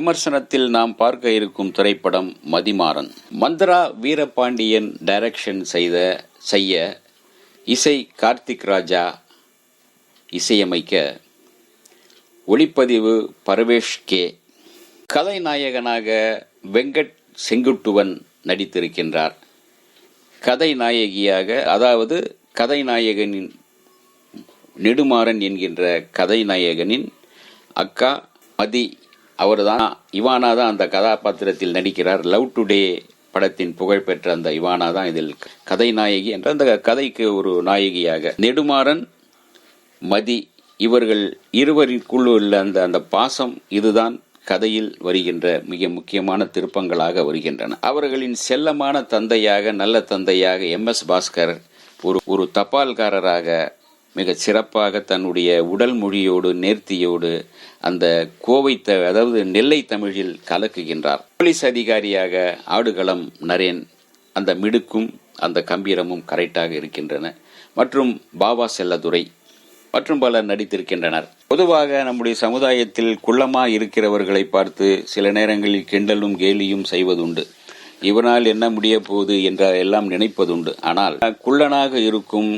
விமர்சனத்தில் நாம் பார்க்க இருக்கும் திரைப்படம் மதிமாறன். மந்த்ரா வீரபாண்டியன் டைரக்ஷன் செய்ய இசை கார்த்திக் ராஜா, இசையமைக்க ஒளிப்பதிவு பரவேஷ் கே. கதைநாயகனாக வெங்கட் செங்குட்டுவன் நடித்திருக்கின்றார். கதைநாயகியாக, அதாவது கதைநாயகனின் நெடுமாறன் என்கின்ற கதைநாயகனின் அக்கா மதி, அவர்தான். இவானா தான் அந்த கதாபாத்திரத்தில் நடிக்கிறார். லவ் டுடே படத்தின் புகழ்பெற்ற அந்த இவானா தான் இதில் கதைநாயகி என்ற அந்த கதைக்கு ஒரு நாயகியாக. நெடுமாறன், மதி இவர்கள் இருவருக்குள் உள்ள அந்த பாசம் இதுதான் கதையில் வருகின்ற மிக முக்கியமான திருப்பங்களாக வருகின்றன. அவர்களின் செல்லமான தந்தையாக, நல்ல தந்தையாக எம்.எஸ். பாஸ்கர் ஒரு தபால்காரராக மிக சிறப்பாக தன்னுடைய உடல் மொழியோடு நேர்த்தியோடு அந்த கோவைத்த, அதாவது நெல்லை தமிழில் கலக்குகின்றார். போலீஸ் அதிகாரியாக ஆடுகளம் நரேன், அந்த மிடுக்கும் அந்த கம்பீரமும் கரெக்டாக இருக்கின்றன. மற்றும் பாபா செல்லதுரை மற்றும் பலர் நடித்திருக்கின்றனர். பொதுவாக நம்முடைய சமுதாயத்தில் குள்ளமா இருக்கிறவர்களை பார்த்து சில நேரங்களில் கிண்டலும் கேலியும் செய்வதுண்டு. இவனால் என்ன முடிய போகுது என்ற எல்லாம் நினைப்பதுண்டு. ஆனால் குள்ளனாக இருக்கும்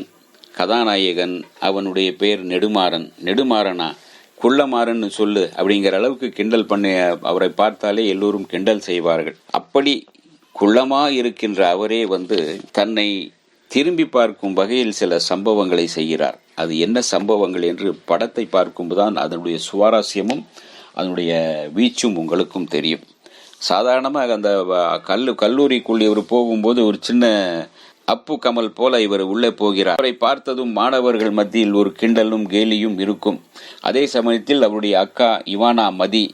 கதாநாயகன், அவனுடைய பெயர் நெடுமாறன். நெடுமாறனா, குள்ளமாறன் சொல்லு அப்படிங்கிற அளவுக்கு கிண்டல் பண்ணி அவரை பார்த்தாலே எல்லோரும் கிண்டல் செய்வார்கள். அப்படி குள்ளமா இருக்கின்ற அவரே தன்னை திரும்பி பார்க்கும் வகையில் சில சம்பவங்களை செய்கிறார். அது என்ன சம்பவங்கள் என்று படத்தை பார்க்கும்போதுதான் அதனுடைய சுவாரஸ்யமும் அதனுடைய வீச்சும் உங்களுக்கும் தெரியும். சாதாரணமாக அந்த கல்லூரிக்குள் இவர் போகும்போது ஒரு சின்ன அப்பு கமல் போல இவர் உள்ளே போகிறார். அவரை பார்த்ததும் மாணவர்கள் மத்தியில் ஒரு கிண்டலும் கேலியும் இருக்கும். அதே சமயத்தில் அவருடைய அக்கா இவானா மதி,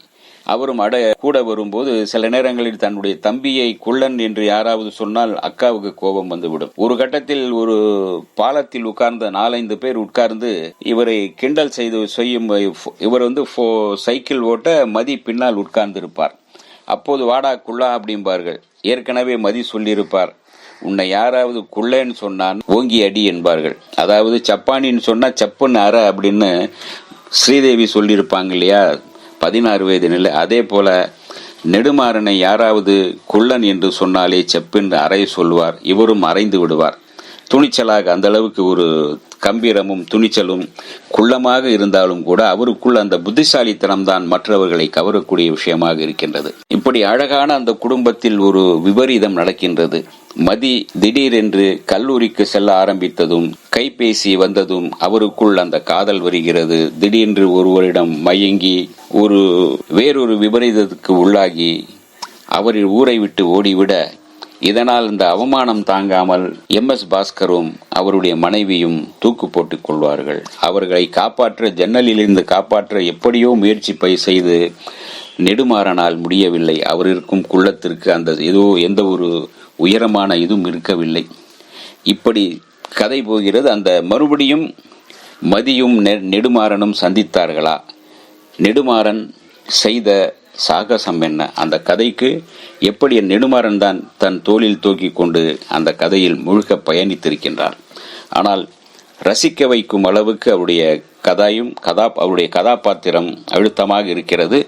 அவரும் கூட வரும்போது சில நேரங்களில் தன்னுடைய தம்பியை குள்ளன் என்று யாராவது சொன்னால் அக்காவுக்கு கோபம் வந்துவிடும். ஒரு கட்டத்தில் ஒரு பாலத்தில் உட்கார்ந்த 4-5 பேர் உட்கார்ந்து இவரை கிண்டல் செய்யும். இவர் சைக்கிள் ஓட்ட மதி பின்னால் உட்கார்ந்து இருப்பார். அப்போது வாடா குள்ளா அப்படிம்பார்கள். ஏற்கனவே மதி சொல்லியிருப்பார், உன்னை யாராவது குள்ளேன்னு சொன்னான் ஓங்கி அடி என்பார்கள். அதாவது சப்பானின்னு சொன்னா சப்புன்னு அற அப்படின்னு ஸ்ரீதேவி சொல்லியிருப்பாங்க இல்லையா, 16 வயது நிலை. அதே போல நெடுமாறனை யாராவது குள்ளன் என்று சொன்னாலே செப்பென்று அறைய சொல்வார். இவரும் அறைந்து விடுவார். துணிச்சலாக, அந்த அளவுக்கு ஒரு கம்பீரமும் துணிச்சலும் குள்ளமாக இருந்தாலும் கூட அவருக்குள் அந்த புத்திசாலித்தனம் தான் மற்றவர்களை கவரக்கூடிய விஷயமாக இருக்கின்றது. இப்படி அழகான அந்த குடும்பத்தில் ஒரு விபரீதம் நடக்கின்றது. மதி திடீரென்று கல்லூரிக்கு செல்ல ஆரம்பித்ததும், கைபேசி வந்ததும் அவருக்குள் அந்த காதல் வருகிறது. திடீரென்று ஒருவரிடம் மயங்கி வேறொரு விபரீதத்துக்கு உள்ளாகி அவர் ஊரை விட்டு ஓடிவிட, இதனால் இந்த அவமானம் தாங்காமல் எம்.எஸ். பாஸ்கரும் அவருடைய மனைவியும் தூக்கு போட்டுக் கொள்வார்கள். அவர்களை காப்பாற்ற, ஜன்னலிலிருந்து காப்பாற்ற எப்படியோ முயற்சி செய்து நெடுமாறனால் முடியவில்லை. அவர் இருக்கும் குள்ளத்திற்கு எந்த ஒரு உயரமான இதுவும் இருக்கவில்லை. இப்படி கதை போகிறது. அந்த மறுபடியும் மதியும் நெடுமாறனும் சந்தித்தார்களா? நெடுமாறன் செய்த சாகசம் என்ன? அந்த கதைக்கு எப்படி நெடுமாறன் தான் தன் தோளில் தூக்கி கொண்டு அந்த கதையில் முழுக்க பயணித்திருக்கின்றார். ஆனால் ரசிக்க வைக்கும் அளவுக்கு அவருடைய அவருடைய கதாபாத்திரம் அழுத்தமாக இருக்கிறது.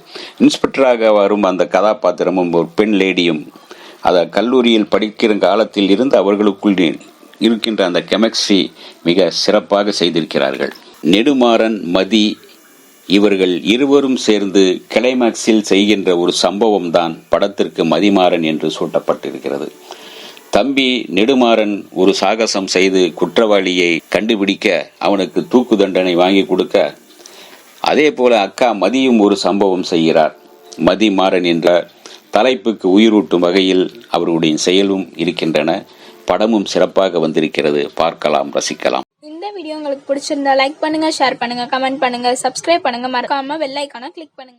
இன்ஸ்பெக்டராக வரும் அந்த கதாபாத்திரமும் ஒரு பெண் லேடியும் கல்லூரியில் படிக்கிற காலத்தில் இருந்து அவர்களுக்குள் இருக்கின்ற அந்த கெமிஸ்ட்ரி மிக சிறப்பாக செய்திருக்கிறார்கள். நெடுமாறன், மதி இவர்கள் இருவரும் சேர்ந்து கிளைமாக்ஸில் செய்கின்ற ஒரு சம்பவம் தான் படத்திற்கு மதிமாறன் என்று சூட்டப்பட்டிருக்கிறது. தம்பி நெடுமாறன் ஒரு சாகசம் செய்து குற்றவாளியை கண்டுபிடிக்க, அவனுக்கு தூக்கு தண்டனை வாங்கி கொடுக்க, அதே போல அக்கா மதியும் ஒரு சம்பவம் செய்கிறார். மதிமாறன் என்ற தலைப்புக்கு உயிரூட்டும் வகையில் அவர்களுடைய செயலும் இருக்கின்றன. படமும் சிறப்பாக வந்திருக்கிறது. பார்க்கலாம், ரசிக்கலாம். இந்த வீடியோ உங்களுக்கு பிடிச்சிருந்தா லைக் பண்ணுங்க, ஷேர் பண்ணுங்க, கமெண்ட் பண்ணுங்க, சப்ஸ்கிரைப் பண்ணுங்க, மறக்காம பெல் ஐகானை கிளிக் பண்ணுங்க.